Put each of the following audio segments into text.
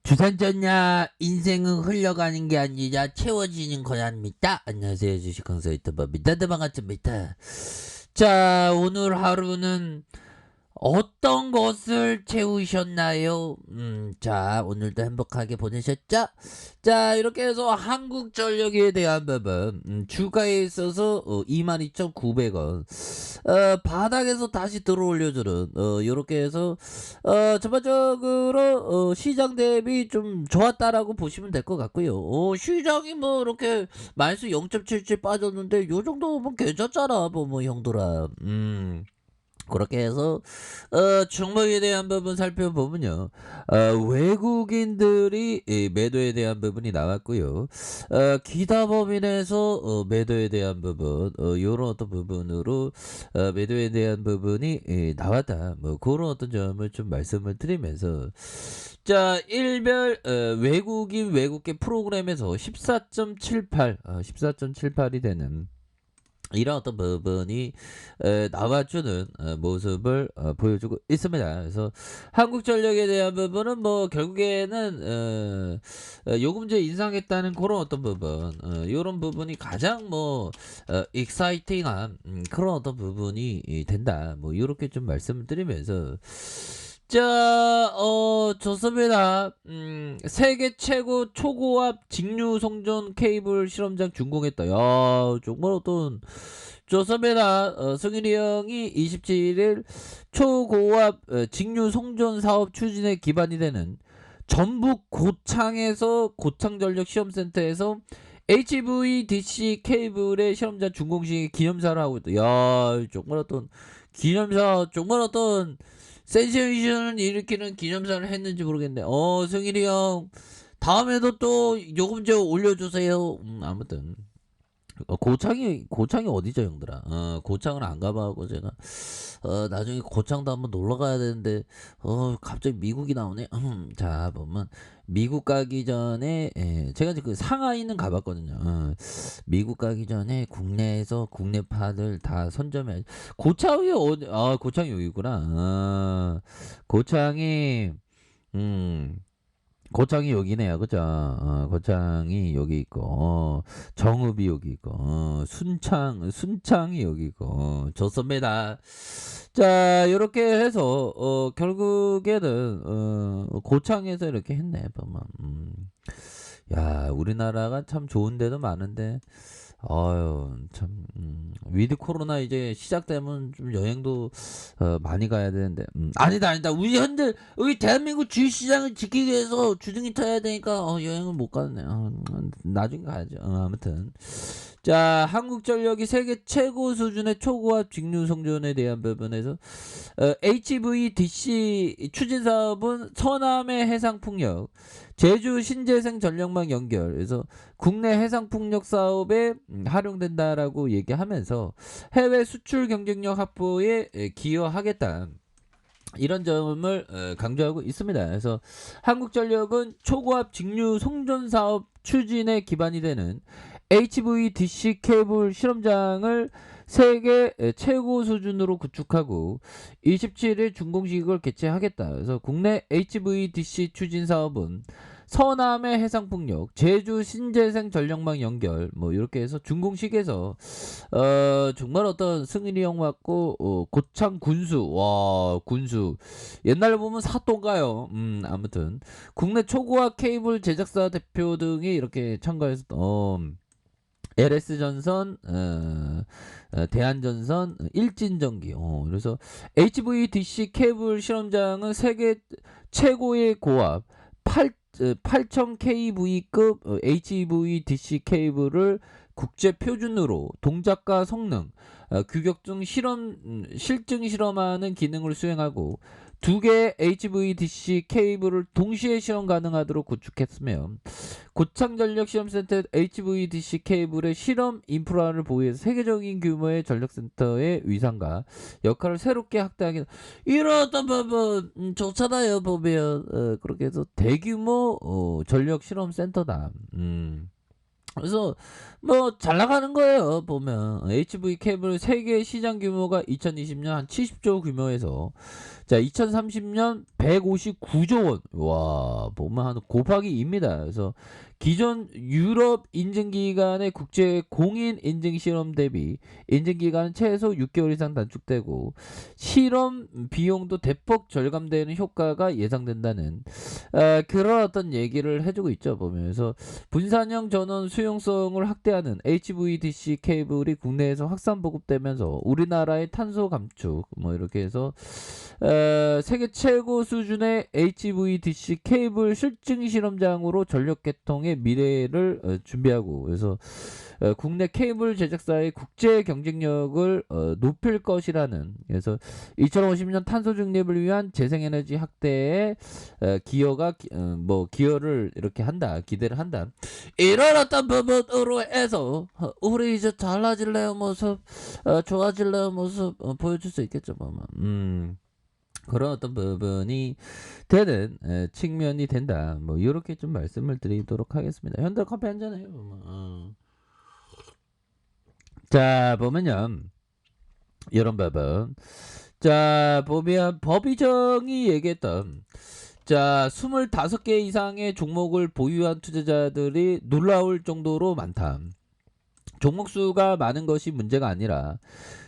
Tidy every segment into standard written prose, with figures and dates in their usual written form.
주산전야 인생은 흘러가는 게 아니라 채워지는 거랍니다. 안녕하세요, 주식강사 유튜버입니다. 네, 반갑습니다. 자, 오늘 하루는 어떤 것을 채우셨나요? 자, 오늘도 행복하게 보내셨죠? 자, 이렇게 해서 한국전력에 대한 부분, 주가에 있어서 22,900원, 바닥에서 다시 들어올려주는, 이렇게 해서, 전반적으로, 시장 대비 좀 좋았다라고 보시면 될 것 같고요. 시장이 뭐, 이렇게, 마이너스 0.77 빠졌는데, 요 정도면 괜찮잖아, 뭐, 형들아. 그렇게 해서 종목에 대한 부분 살펴보면요. 외국인들이 매도에 대한 부분이 나왔고요. 기타법인에서 매도에 대한 부분, 요런 어떤 부분으로 매도에 대한 부분이 나왔다. 뭐 그런 어떤 점을 좀 말씀을 드리면서, 자, 일별 외국인 외국계 프로그램에서 14.78, 14.78이 되는 이런 어떤 부분이 나와주는 모습을 보여주고 있습니다. 그래서 한국전력에 대한 부분은 뭐 결국에는 요금제 인상했다는 그런 어떤 부분, 이런 부분이 가장 뭐 익사이팅한 그런 어떤 부분이 된다. 뭐 이렇게 좀 말씀을 드리면서, 자, 좋습니다. 세계 최고 초고압 직류 송전 케이블 실험장 준공했다. 야, 정말 어떤, 좋습니다. 승일이 형이 27일 초고압 직류 송전 사업 추진에 기반이 되는 전북 고창에서 고창전력 시험센터에서 HVDC 케이블의 실험장 준공식 기념사를 하고 있다. 야, 정말 어떤 기념사, 정말 어떤 센세이션을 일으키는 기념사를 했는지 모르겠네. 승일이 형, 다음에도 또 요금제 올려주세요. 아무튼. 고창이 어디죠, 형들아? 고창을 안 가봐갖고 제가, 나중에 고창도 한번 놀러 가야 되는데, 갑자기 미국이 나오네? 자, 보면, 미국 가기 전에, 제가 이제 그 상하이는 가봤거든요. 미국 가기 전에 국내에서 국내파들 다 선점해. 고창이 어디, 고창이 여기구나. 고창이, 음, 고창이 여기네요. 그죠? 고창이 여기 있고, 정읍이 여기 있고, 순창이 여기 있고, 좋습니다. 자, 이렇게 해서, 결국에는, 고창에서 이렇게 했네, 보면. 야, 우리나라가 참 좋은 데도 많은데, 아유, 참, 위드 코로나 이제 시작되면 좀 여행도 많이 가야 되는데, 아니다. 우리 현재 우리 대한민국 주식시장을 지키기 위해서 주둥이 터야 되니까 여행을 못 가네. 나중에 가야죠. 아무튼, 자, 한국전력이 세계 최고 수준의 초고압 직류 송전에 대한 부분에서 HVDC 추진 사업은 서남해 해상풍력, 제주 신재생 전력망 연결, 그래서 국내 해상풍력 사업에 활용된다라고 얘기하면서 해외 수출 경쟁력 확보에 기여하겠다. 이런 점을 강조하고 있습니다. 그래서 한국전력은 초고압 직류 송전 사업 추진에 기반이 되는 HVDC 케이블 실험장을 세계 최고 수준으로 구축하고 27일 준공식을 개최하겠다. 그래서 국내 HVDC 추진 사업은 서남해 해상풍력, 제주 신재생 전력망 연결, 뭐 이렇게 해서 준공식에서 정말 어떤 승일이 형 맞고 고창 군수, 와 군수 옛날에 보면 사또인가요? 아무튼 국내 초고압 케이블 제작사 대표 등이 이렇게 참가해서 LS전선, 대한전선, 일진전기. 그래서 HVDC 케이블 실험장은 세계 최고의 고압 8000 kV급 HVDC 케이블을 국제 표준으로 동작과 성능, 규격 등 실증 실험하는 기능을 수행하고 두 개의 HVDC 케이블을 동시에 실험 가능하도록 구축했으며 고창전력 시험센터 HVDC 케이블의 실험 인프라를 보유해서 세계적인 규모의 전력센터의 위상과 역할을 새롭게 확대하게, 이런 어떤 부분 좋잖아요. 보면 그렇게 해서 대규모 전력 실험 센터다. 그래서 뭐 잘 나가는 거예요. 보면 HV 케이블 세계 시장 규모가 2020년 한 70조 규모에서 자 2030년 159조 원. 와 보면 한 곱하기 2입니다. 그래서 기존 유럽 인증기관의 국제 공인 인증 실험 대비 인증기간은 최소 6개월 이상 단축되고 실험 비용도 대폭 절감되는 효과가 예상된다는 그런 어떤 얘기를 해주고 있죠. 보면서 분산형 전원 수용성을 확대하는 HVDC 케이블이 국내에서 확산 보급되면서 우리나라의 탄소 감축 뭐 이렇게 해서 세계 최고 수준의 HVDC 케이블 실증 실험장으로 전력 개통의 미래를 준비하고 그래서 국내 케이블 제작사의 국제 경쟁력을 높일 것이라는 그래서 2050년 탄소 중립을 위한 재생에너지 확대에 기여를 이렇게 한다 기대를 한다 이런 어떤 부분으로 해서 우리 이제 달라질래요 모습 좋아질래요 모습 보여줄 수 있겠죠 뭐. 그런 어떤 부분이 되는 측면이 된다. 뭐 이렇게 좀 말씀을 드리도록 하겠습니다. 현대 커피 한잔 해요. 자 보면요. 이런 부분. 자 보면 법이정이 얘기했던 자 25개 이상의 종목을 보유한 투자자들이 놀라울 정도로 많다. 종목 수가 많은 것이 문제가 아니라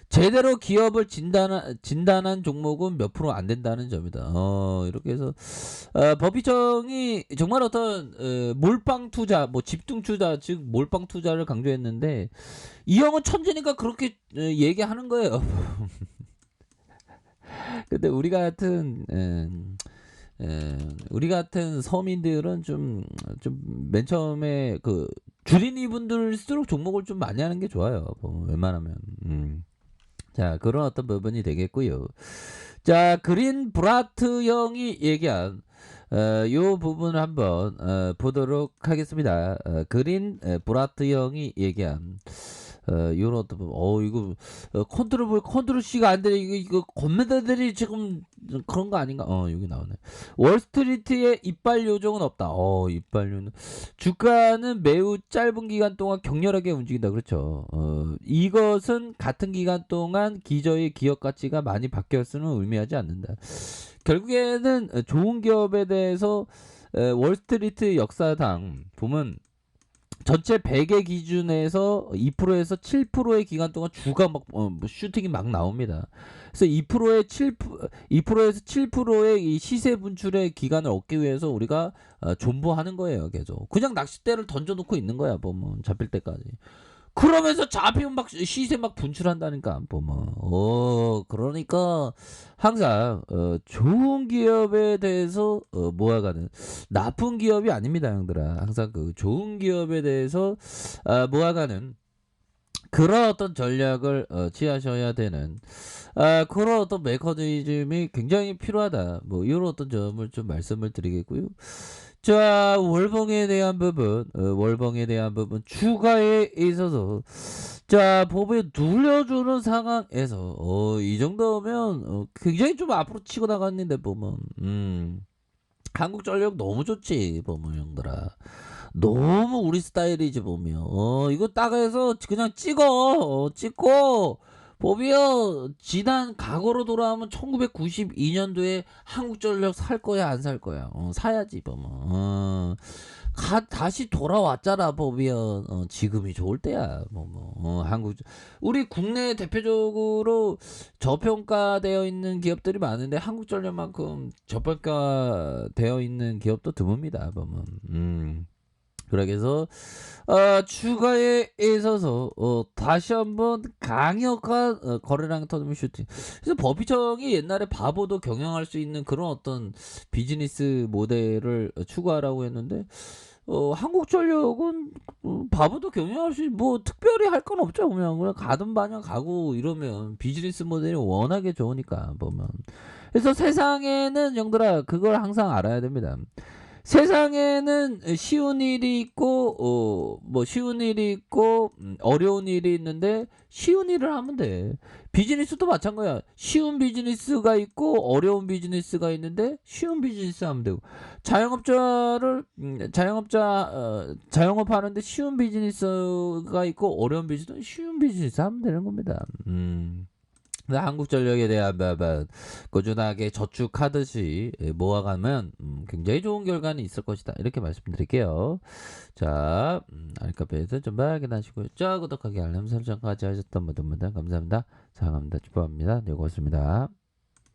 제대로 기업을 진단한 종목은 몇 프로 안 된다는 점이다. 이렇게 해서 법이정이 정말 어떤 몰빵 투자, 뭐 집중 투자, 즉 몰빵 투자를 강조했는데 이 형은 천재니까 그렇게 얘기하는 거예요. 근데 우리 같은 서민들은 좀 맨 처음에 그 주린이 분들일수록 종목을 좀 많이 하는 게 좋아요. 뭐 웬만하면. 자 그런 어떤 부분이 되겠고요. 자 그린 브라트 형이 얘기한 요 부분을 한번 보도록 하겠습니다. 그린 브라트 형이 얘기한 요런 어떤 부분 이거 컨트롤 C가 안 되네 이거 건매들이 지금 그런 거 아닌가 여기 나오네. 월스트리트의 이빨 요정은 없다. 이빨 요정 주가는 매우 짧은 기간 동안 격렬하게 움직인다. 그렇죠. 이것은 같은 기간 동안 기저의 기업 가치가 많이 바뀌었음을 의미하지 않는다. 결국에는 좋은 기업에 대해서 월스트리트 역사상 보면 전체 100의 기준에서 2%에서 7%의 기간 동안 주가 막 슈팅이 막 나옵니다. 그래서 2%에서 7%의 이 시세 분출의 기간을 얻기 위해서 우리가 존버하는 거예요. 계속 그냥 낚싯대를 던져놓고 있는 거야. 보면 잡힐 때까지. 그러면서 잡히면 막 시세 막 분출한다니까 보면. 그러니까 항상 좋은 기업에 대해서 모아가는 나쁜 기업이 아닙니다, 형들아. 항상 그 좋은 기업에 대해서 모아가는 그런 어떤 전략을 취하셔야 되는 그런 어떤 메커니즘이 굉장히 필요하다. 뭐 이런 어떤 점을 좀 말씀을 드리겠고요. 자 월봉에 대한 부분 주가에 있어서 자 법에 눌려주는 상황에서 이 정도면 굉장히 좀 앞으로 치고 나갔는데 보면 한국전력 너무 좋지 보면 형들아. 너무 우리 스타일이지 보면 이거 딱 해서 그냥 찍고 보면 지난 과거로 돌아오면 1992년도에 한국전력 살 거야 안 살 거야. 사야지 보면 다시 돌아왔잖아 보면 지금이 좋을 때야 한국 우리 국내 대표적으로 저평가되어 있는 기업들이 많은데 한국전력만큼 저평가되어 있는 기업도 드뭅니다 보면. 그러게 해서 추가에 있어서 다시 한번 강력한 거래량 터널 슈팅. 그래서 법이정이 옛날에 바보도 경영할 수 있는 그런 어떤 비즈니스 모델을 추구하라고 했는데 한국전력은 바보도 경영할 수 뭐 특별히 할 건 없죠. 그냥 가든 마냥 가고 이러면 비즈니스 모델이 워낙에 좋으니까 보면. 그래서 세상에는 형들아 그걸 항상 알아야 됩니다. 세상에는 쉬운 일이 있고 뭐 쉬운 일이 있고 어려운 일이 있는데 쉬운 일을 하면 돼. 비즈니스도 마찬가지야. 쉬운 비즈니스가 있고 어려운 비즈니스가 있는데 쉬운 비즈니스 하면 되고 자영업자를 자영업 하는데 쉬운 비즈니스가 있고 어려운 비즈니스는 쉬운 비즈니스 하면 되는 겁니다. 한국전력에 대한 꾸준하게 저축하듯이 모아가면 굉장히 좋은 결과는 있을 것이다. 이렇게 말씀드릴게요. 자, 알카페에서 좀 확인하시고요. 구독하기 알람 설정까지 하셨던 모든 분들 감사합니다. 사랑합니다. 축복합니다. 네, 고맙습니다.